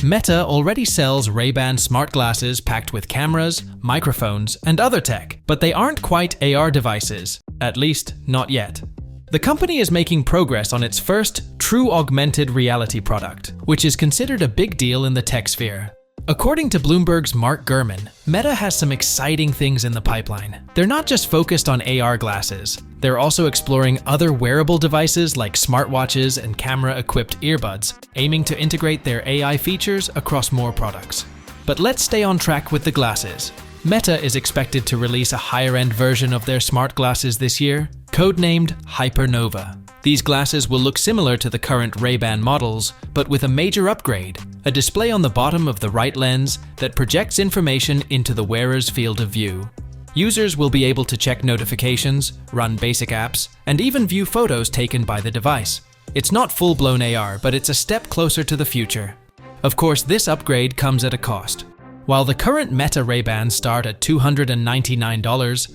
Meta already sells Ray-Ban smart glasses packed with cameras, microphones, and other tech, but they aren't quite AR devices, at least not yet. The company is making progress on its first true augmented reality product, which is considered a big deal in the tech sphere. According to Bloomberg's Mark Gurman, Meta has some exciting things in the pipeline. They're not just focused on AR glasses. They're also exploring other wearable devices like smartwatches and camera-equipped earbuds, aiming to integrate their AI features across more products. But let's stay on track with the glasses. Meta is expected to release a higher-end version of their smart glasses this year, codenamed Hypernova. These glasses will look similar to the current Ray-Ban models, but with a major upgrade, a display on the bottom of the right lens that projects information into the wearer's field of view. Users will be able to check notifications, run basic apps, and even view photos taken by the device. It's not full-blown AR, but it's a step closer to the future. Of course, this upgrade comes at a cost. While the current Meta Ray-Bans start at $299,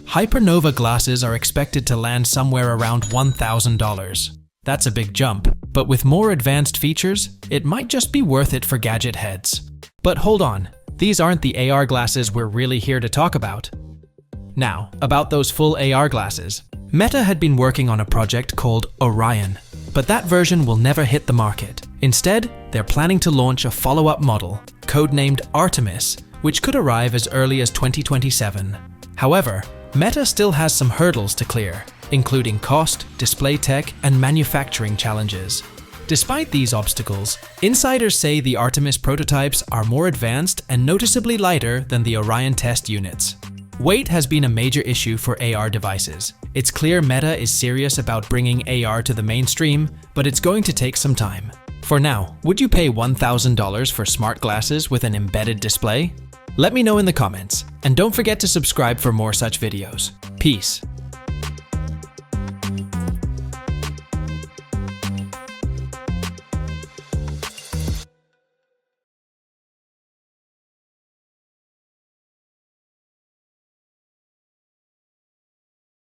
Hypernova glasses are expected to land somewhere around $1,000. That's a big jump, but with more advanced features, it might just be worth it for gadget heads. But hold on, these aren't the AR glasses we're really here to talk about. Now, about those full AR glasses. Meta had been working on a project called Orion, but that version will never hit the market. Instead, they're planning to launch a follow-up model, codenamed Artemis, which could arrive as early as 2027. However, Meta still has some hurdles to clear, including cost, display tech, and manufacturing challenges. Despite these obstacles, insiders say the Artemis prototypes are more advanced and noticeably lighter than the Orion test units. Weight has been a major issue for AR devices. It's clear Meta is serious about bringing AR to the mainstream, but it's going to take some time. For now, would you pay $1,000 for smart glasses with an embedded display? Let me know in the comments, and don't forget to subscribe for more such videos. Peace.